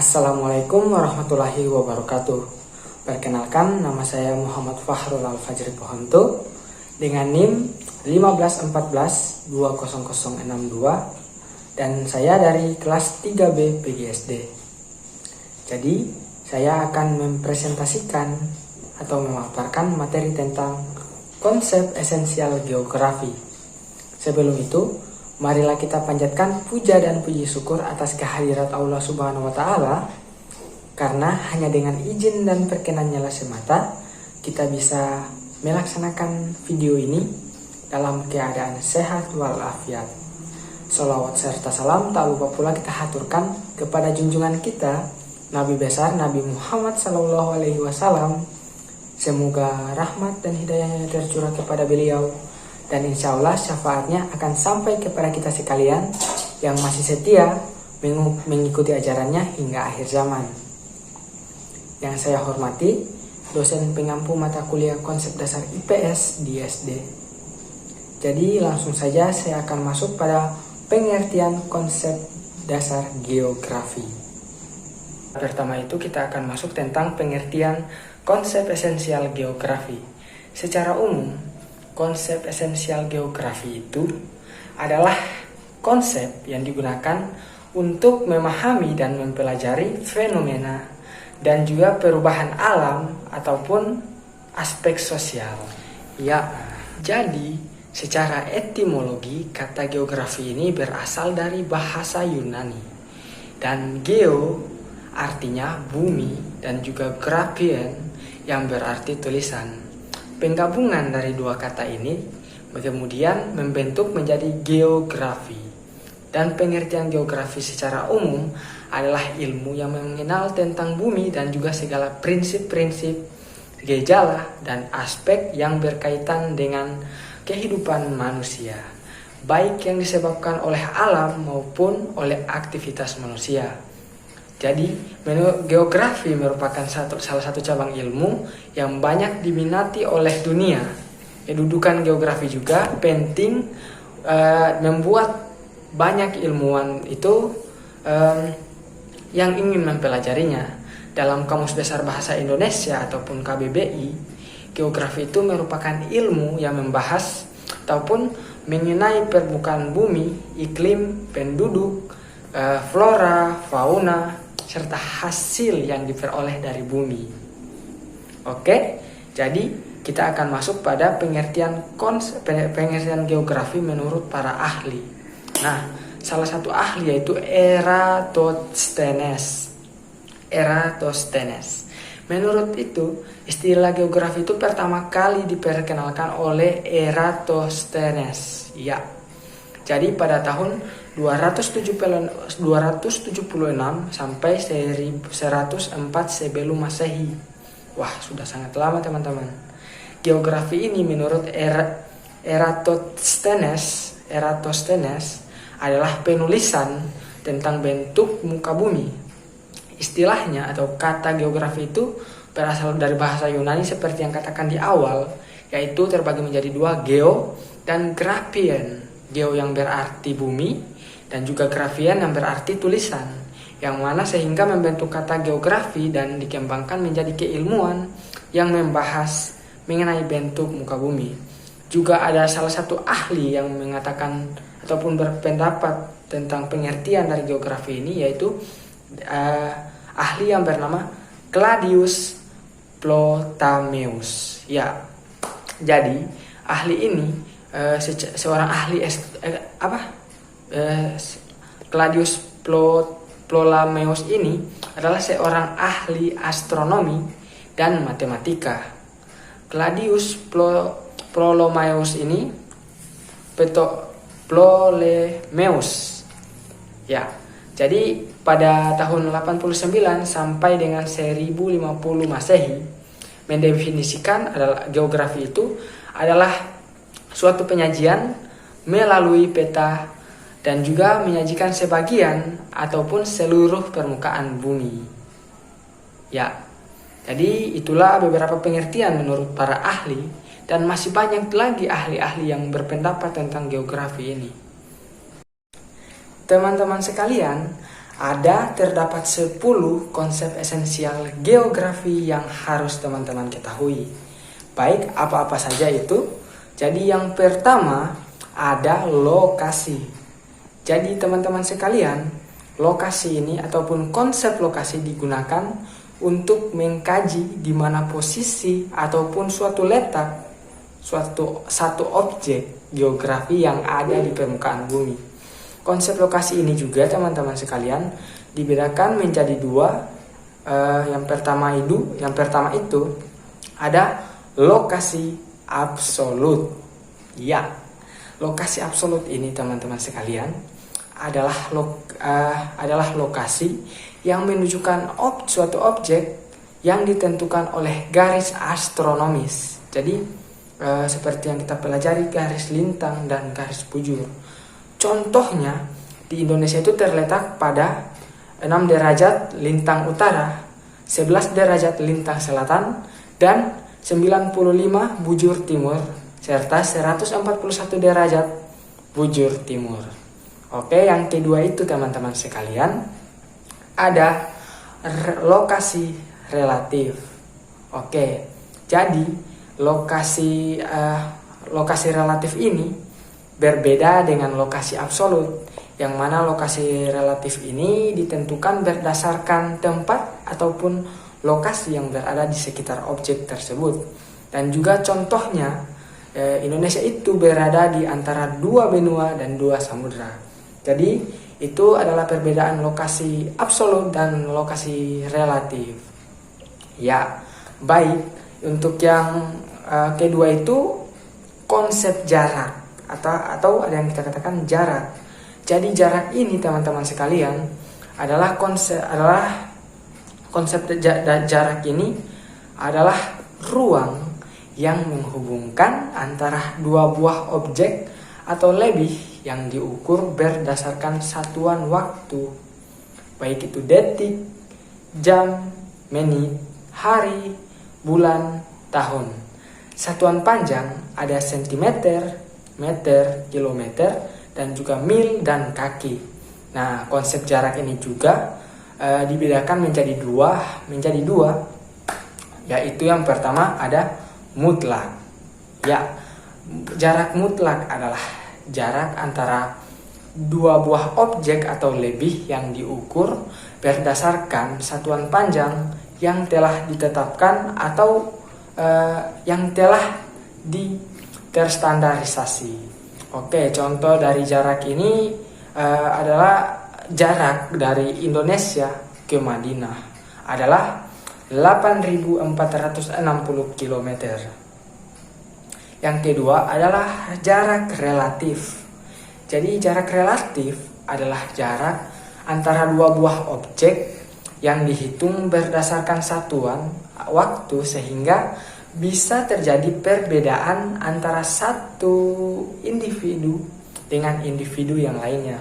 Assalamualaikum warahmatullahi wabarakatuh. Perkenalkan, nama saya Muhammad Fahrul Al-Fajri Pohonto dengan NIM 1514-20062 dan saya dari kelas 3B PGSD. Jadi, saya akan mempresentasikan atau memaparkan materi tentang konsep esensial geografi. Sebelum itu, marilah kita panjatkan puja dan puji syukur atas kehadirat Allah Subhanahu wa Ta'ala, karena hanya dengan izin dan perkenannya lah semata kita bisa melaksanakan video ini dalam keadaan sehat walafiat. Sholawat serta salam tak lupa pula kita haturkan kepada junjungan kita Nabi besar Nabi Muhammad SAW. Semoga rahmat dan hidayahnya tercurah kepada beliau, dan insya Allah syafaatnya akan sampai kepada kita sekalian yang masih setia mengikuti ajarannya hingga akhir zaman. Yang saya hormati, dosen pengampu mata kuliah konsep dasar IPS di SD. Jadi langsung saja saya akan masuk pada pengertian konsep dasar geografi. Pertama itu kita akan masuk tentang pengertian konsep esensial geografi. Secara umum, konsep esensial geografi itu adalah konsep yang digunakan untuk memahami dan mempelajari fenomena dan juga perubahan alam ataupun aspek sosial. Ya, jadi secara etimologi kata geografi ini berasal dari bahasa Yunani. Dan geo artinya bumi dan juga grafien yang berarti tulisan. Penggabungan dari dua kata ini kemudian membentuk menjadi geografi. Dan pengertian geografi secara umum adalah ilmu yang mengenal tentang bumi dan juga segala prinsip-prinsip, gejala, dan aspek yang berkaitan dengan kehidupan manusia, baik yang disebabkan oleh alam maupun oleh aktivitas manusia. Jadi, geografi merupakan salah satu cabang ilmu yang banyak diminati oleh dunia. Kedudukan geografi juga penting membuat banyak ilmuwan itu yang ingin mempelajarinya. Dalam Kamus Besar Bahasa Indonesia ataupun KBBI, geografi itu merupakan ilmu yang membahas ataupun mengenai permukaan bumi, iklim, penduduk, flora, fauna, serta hasil yang diperoleh dari bumi. Oke, jadi kita akan masuk pada pengertian geografi menurut para ahli. Nah, salah satu ahli yaitu Eratosthenes. Menurut itu, istilah geografi itu pertama kali diperkenalkan oleh Eratosthenes. Ya. Jadi pada tahun 276 sampai 1104 sebelum Masehi. Wah, sudah sangat lama teman-teman. Geografi ini menurut Eratosthenes adalah penulisan tentang bentuk muka bumi. Istilahnya atau kata geografi itu berasal dari bahasa Yunani seperti yang katakan di awal, yaitu terbagi menjadi dua, geo dan graphien. Geo yang berarti bumi dan juga graphien yang berarti tulisan, yang mana sehingga membentuk kata geografi dan dikembangkan menjadi keilmuan yang membahas mengenai bentuk muka bumi. Juga ada salah satu ahli yang mengatakan ataupun berpendapat tentang pengertian dari geografi ini, yaitu ahli yang bernama Claudius Ptolemeus. Ya, jadi ahli ini seorang ahli Claudius Ptolemeus ini adalah seorang ahli astronomi dan matematika. Claudius Ptolemeus ini ya. Jadi pada tahun 89 sampai dengan 1050 Masehi mendefinisikan adalah geografi itu adalah suatu penyajian melalui peta dan juga menyajikan sebagian ataupun seluruh permukaan bumi. Ya. Jadi itulah beberapa pengertian menurut para ahli, dan masih banyak lagi ahli-ahli yang berpendapat tentang geografi ini. Teman-teman sekalian, terdapat 10 konsep esensial geografi yang harus teman-teman ketahui. Baik, apa-apa saja itu? Jadi yang pertama ada lokasi. Jadi teman-teman sekalian, lokasi ini ataupun konsep lokasi digunakan untuk mengkaji di mana posisi ataupun suatu letak satu objek geografi yang ada di permukaan bumi. Konsep lokasi ini juga teman-teman sekalian dibedakan menjadi dua. Yang pertama itu ada lokasi absolut. Ya, lokasi absolut ini teman-teman sekalian adalah lokasi yang menunjukkan suatu objek yang ditentukan oleh garis astronomis. Jadi seperti yang kita pelajari, garis lintang dan garis bujur. Contohnya di Indonesia itu terletak pada 6 derajat lintang utara, 11 derajat lintang selatan, dan 95 bujur timur, serta 141 derajat bujur timur. Oke, yang kedua itu teman-teman sekalian ada lokasi relatif. Oke, jadi lokasi relatif ini berbeda dengan lokasi absolut, yang mana lokasi relatif ini ditentukan berdasarkan tempat ataupun lokasi yang berada di sekitar objek tersebut. Dan juga contohnya, Indonesia itu berada di antara 2 benua dan 2 samudra. Jadi itu adalah perbedaan lokasi absolut dan lokasi relatif. Ya, baik. Untuk yang kedua itu konsep jarak atau ada yang kita katakan jarak. Jadi jarak ini teman-teman sekalian adalah konsep jarak ini adalah ruang yang menghubungkan antara 2 buah objek atau lebih yang diukur berdasarkan satuan waktu, baik itu detik, jam, menit, hari, bulan, tahun. Satuan panjang ada sentimeter, meter, kilometer, dan juga mil dan kaki. Nah, konsep jarak ini juga dibedakan menjadi dua, yaitu yang pertama ada mutlak. Ya, jarak mutlak adalah jarak antara 2 buah objek atau lebih yang diukur berdasarkan satuan panjang yang telah ditetapkan atau yang telah terstandarisasi. Oke, contoh dari jarak ini adalah jarak dari Indonesia ke Madinah adalah 8.460 km. Yang kedua adalah jarak relatif. Jadi jarak relatif adalah jarak antara 2 buah objek yang dihitung berdasarkan satuan waktu sehingga bisa terjadi perbedaan antara satu individu dengan individu yang lainnya.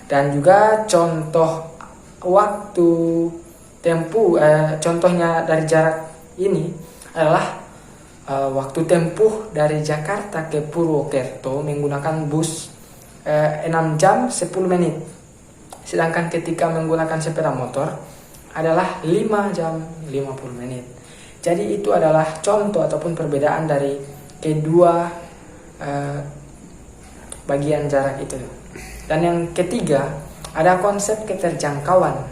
Dan juga contoh waktu tempuh, contohnya dari jarak ini adalah waktu tempuh dari Jakarta ke Purwokerto menggunakan bus 6 jam 10 menit. Sedangkan ketika menggunakan sepeda motor adalah 5 jam 50 menit. Jadi itu adalah contoh ataupun perbedaan dari kedua bagian jarak itu. Dan yang ketiga ada konsep keterjangkauan.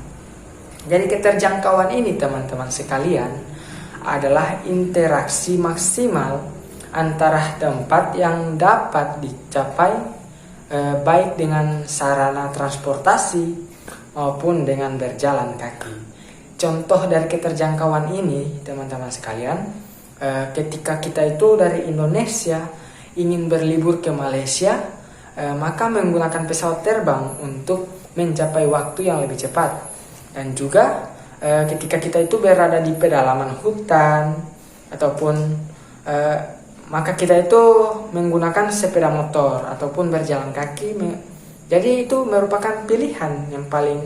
Jadi keterjangkauan ini teman-teman sekalian adalah interaksi maksimal antara tempat yang dapat dicapai baik dengan sarana transportasi maupun dengan berjalan kaki. Contoh dari keterjangkauan ini teman-teman sekalian, ketika kita itu dari Indonesia ingin berlibur ke Malaysia, maka menggunakan pesawat terbang untuk mencapai waktu yang lebih cepat. Dan juga ketika kita itu berada di pedalaman hutan ataupun maka kita itu menggunakan sepeda motor ataupun berjalan kaki. Jadi itu merupakan pilihan yang paling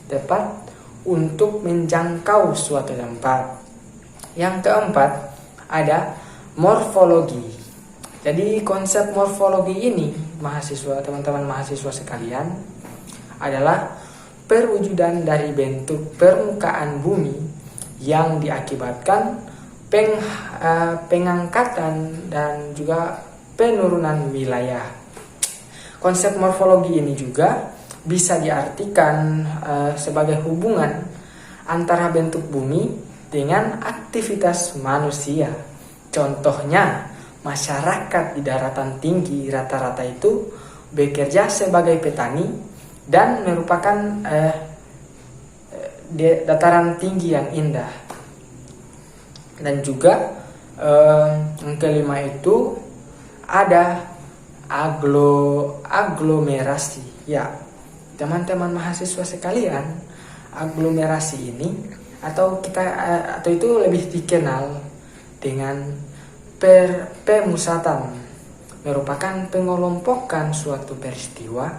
tepat untuk menjangkau suatu tempat. Yang keempat ada morfologi. Jadi konsep morfologi ini teman-teman mahasiswa sekalian adalah perwujudan dari bentuk permukaan bumi yang diakibatkan pengangkatan dan juga penurunan wilayah. Konsep morfologi ini juga bisa diartikan sebagai hubungan antara bentuk bumi dengan aktivitas manusia. Contohnya, masyarakat di daratan tinggi rata-rata itu bekerja sebagai petani dan merupakan dataran tinggi yang indah. Dan juga yang kelima itu ada aglomerasi. Ya, teman-teman mahasiswa sekalian, aglomerasi ini atau itu lebih dikenal dengan pemusatan, merupakan pengelompokan suatu peristiwa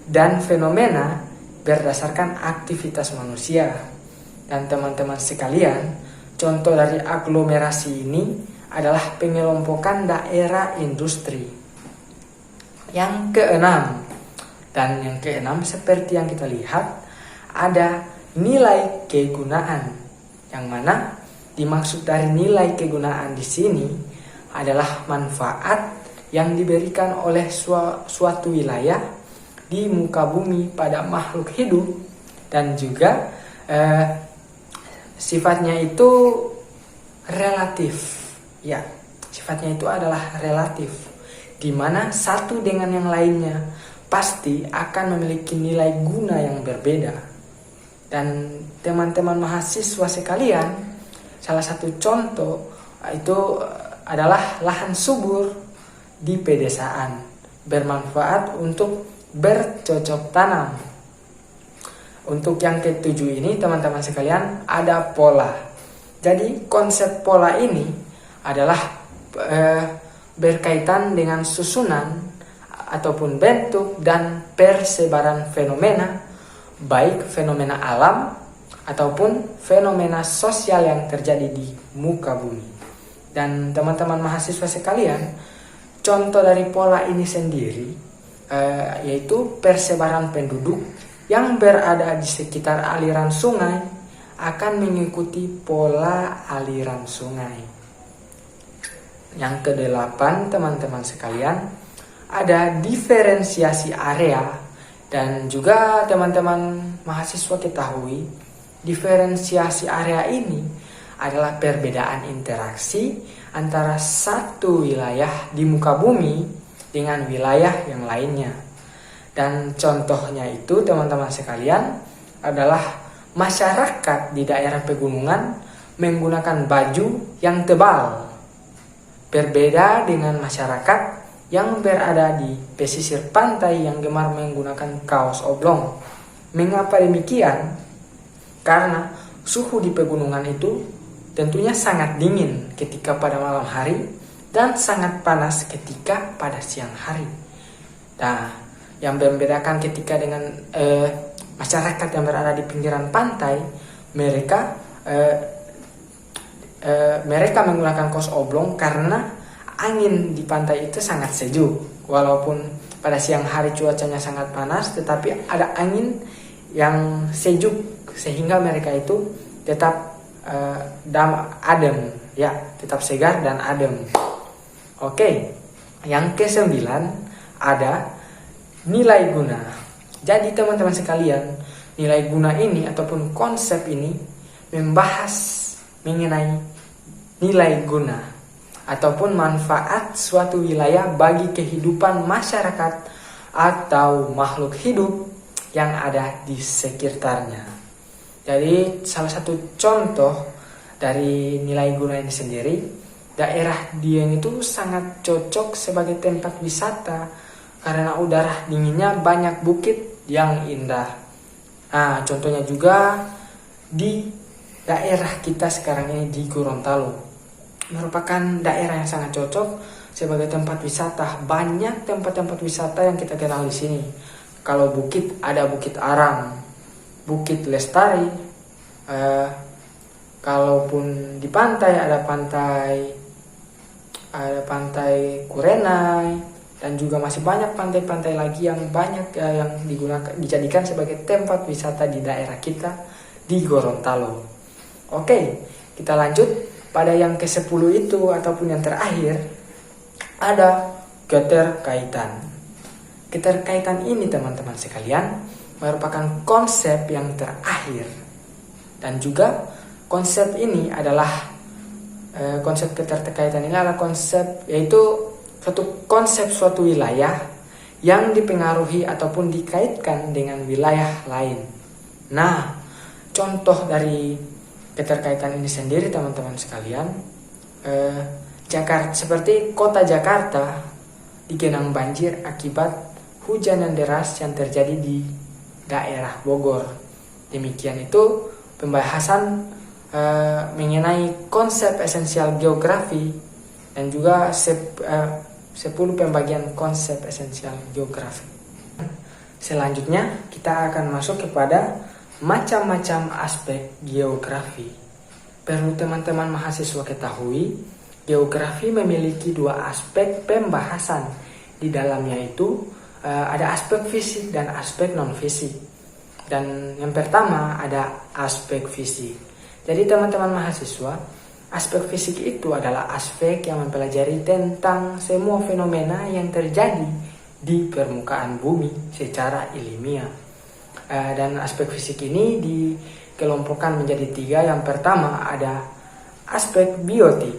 dan fenomena berdasarkan aktivitas manusia. Dan teman-teman sekalian, contoh dari aglomerasi ini adalah pengelompokan daerah industri. Yang keenam seperti yang kita lihat, ada nilai kegunaan, yang mana dimaksud dari nilai kegunaan di sini adalah manfaat yang diberikan oleh suatu wilayah di muka bumi pada makhluk hidup, dan juga sifatnya itu relatif. Ya, sifatnya itu adalah relatif, di mana satu dengan yang lainnya pasti akan memiliki nilai guna yang berbeda. Dan teman-teman mahasiswa sekalian, salah satu contoh itu adalah lahan subur di pedesaan, bermanfaat untuk bercocok tanam. Untuk yang ketujuh ini, teman-teman sekalian, ada pola. Jadi konsep pola ini adalah berkaitan dengan susunan ataupun bentuk dan persebaran fenomena, baik fenomena alam ataupun fenomena sosial yang terjadi di muka bumi. Dan teman-teman mahasiswa sekalian, contoh dari pola ini sendiri yaitu persebaran penduduk yang berada di sekitar aliran sungai akan mengikuti pola aliran sungai. Yang kedelapan, teman-teman sekalian, ada diferensiasi area. Dan juga teman-teman mahasiswa ketahui, diferensiasi area ini adalah perbedaan interaksi antara satu wilayah di muka bumi dengan wilayah yang lainnya. Dan contohnya itu, teman-teman sekalian, adalah masyarakat di daerah pegunungan menggunakan baju yang tebal, berbeda dengan masyarakat yang berada di pesisir pantai yang gemar menggunakan kaos oblong. Mengapa demikian? Karena suhu di pegunungan itu tentunya sangat dingin ketika pada malam hari dan sangat panas ketika pada siang hari. Nah, yang membedakan ketika dengan masyarakat yang berada di pinggiran pantai, mereka menggunakan kaos oblong karena angin di pantai itu sangat sejuk. Walaupun pada siang hari cuacanya sangat panas, tetapi ada angin yang sejuk sehingga mereka itu tetap adem, ya, tetap segar dan adem. Oke, yang ke-9 ada nilai guna. Jadi teman-teman sekalian, nilai guna ini ataupun konsep ini membahas mengenai nilai guna ataupun manfaat suatu wilayah bagi kehidupan masyarakat atau makhluk hidup yang ada di sekitarnya. Jadi salah satu contoh dari nilai guna ini sendiri, daerah Dieng itu sangat cocok sebagai tempat wisata karena udara dinginnya, banyak bukit yang indah. Nah, contohnya juga di daerah kita sekarang ini di Gorontalo, merupakan daerah yang sangat cocok sebagai tempat wisata. Banyak tempat-tempat wisata yang kita kenal di sini. Kalau bukit, ada Bukit Arang, Bukit Lestari. Kalaupun di pantai, ada pantai Kurenai, dan juga masih banyak pantai-pantai lagi yang banyak yang dijadikan sebagai tempat wisata di daerah kita di Gorontalo. Oke, kita lanjut pada yang ke-10 itu ataupun yang terakhir, ada keterkaitan. Keterkaitan ini teman-teman sekalian merupakan konsep yang terakhir, dan juga konsep ini adalah konsep keterkaitan ini adalah konsep, yaitu suatu wilayah yang dipengaruhi ataupun dikaitkan dengan wilayah lain. Nah, contoh dari keterkaitan ini sendiri teman-teman sekalian, Jakarta, seperti kota Jakarta digenang banjir akibat hujan yang deras yang terjadi di daerah Bogor. Demikian itu pembahasan mengenai konsep esensial geografi dan juga 10 pembagian konsep esensial geografi. Selanjutnya kita akan masuk kepada macam-macam aspek geografi. Perlu teman-teman mahasiswa ketahui, geografi memiliki 2 aspek pembahasan. Di dalamnya itu ada aspek fisik dan aspek non-fisik. Dan yang pertama ada aspek fisik. Jadi teman-teman mahasiswa, aspek fisik itu adalah aspek yang mempelajari tentang semua fenomena yang terjadi di permukaan bumi secara ilmiah. Dan aspek fisik ini dikelompokkan menjadi 3. Yang pertama ada aspek biotik.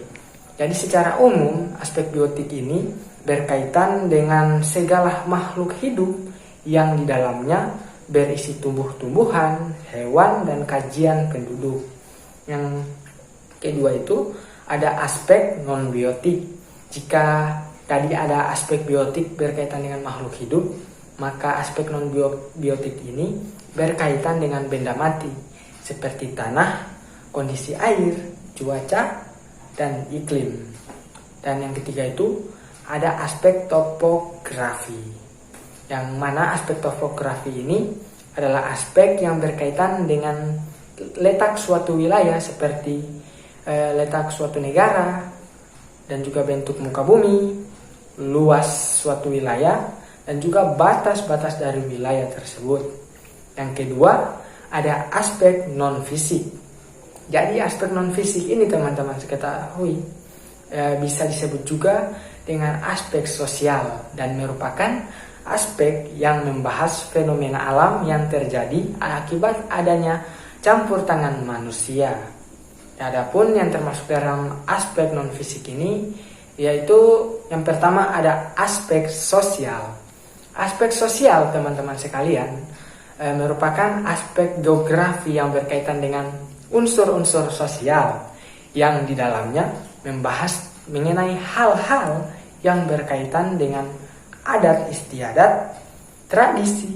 Jadi secara umum aspek biotik ini berkaitan dengan segala makhluk hidup yang di dalamnya berisi tumbuh-tumbuhan, hewan, dan kajian penduduk. Yang kedua itu ada aspek non-biotik. Jika tadi ada aspek biotik berkaitan dengan makhluk hidup, maka aspek non-biotik ini berkaitan dengan benda mati seperti tanah, kondisi air, cuaca, dan iklim. Dan yang ketiga itu ada aspek topografi, yang mana aspek topografi ini adalah aspek yang berkaitan dengan letak suatu wilayah seperti letak suatu negara, dan juga bentuk muka bumi, luas suatu wilayah, dan juga batas-batas dari wilayah tersebut. Yang kedua ada aspek non-fisik. Jadi aspek non-fisik ini teman-teman ketahui bisa disebut juga dengan aspek sosial, dan merupakan aspek yang membahas fenomena alam yang terjadi akibat adanya campur tangan manusia. Adapun yang termasuk dalam aspek non-fisik ini, yaitu yang pertama ada aspek sosial. Aspek sosial teman-teman sekalian merupakan aspek geografi yang berkaitan dengan unsur-unsur sosial yang di dalamnya membahas mengenai hal-hal yang berkaitan dengan adat istiadat, tradisi,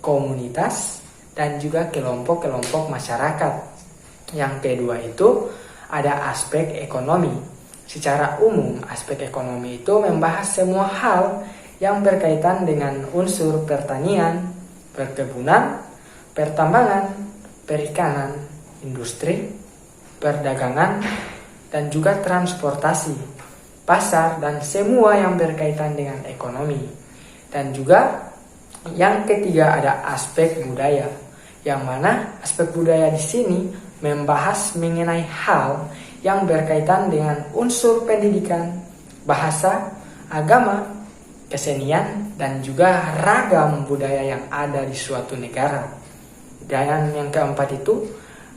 komunitas, dan juga kelompok-kelompok masyarakat. Yang kedua itu ada aspek ekonomi. Secara umum, aspek ekonomi itu membahas semua hal yang berkaitan dengan unsur pertanian, perkebunan, pertambangan, perikanan, industri, perdagangan, dan juga transportasi, pasar, dan semua yang berkaitan dengan ekonomi. Dan juga yang ketiga ada aspek budaya, yang mana aspek budaya di sini membahas mengenai hal yang berkaitan dengan unsur pendidikan, bahasa, agama, kesenian, dan juga ragam budaya yang ada di suatu negara. Dan yang keempat itu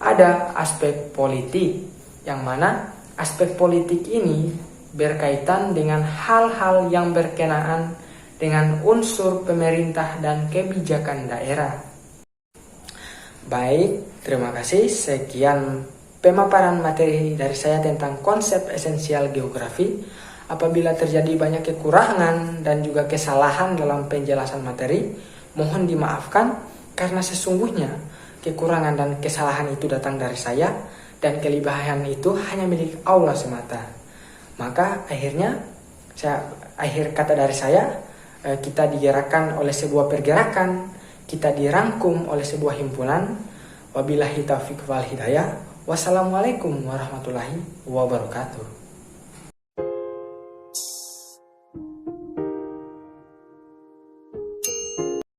ada aspek politik, yang mana aspek politik ini berkaitan dengan hal-hal yang berkenaan dengan unsur pemerintah dan kebijakan daerah. Baik, terima kasih. Sekian pemaparan materi dari saya tentang konsep esensial geografi. Apabila terjadi banyak kekurangan dan juga kesalahan dalam penjelasan materi, mohon dimaafkan karena sesungguhnya kekurangan dan kesalahan itu datang dari saya dan kelebihan itu hanya milik Allah semata. Maka akhir kata dari saya, kita digerakkan oleh sebuah pergerakan, kita dirangkum oleh sebuah himpunan. Wabillahi taufiq wal hidayah. Wassalamualaikum warahmatullahi wabarakatuh.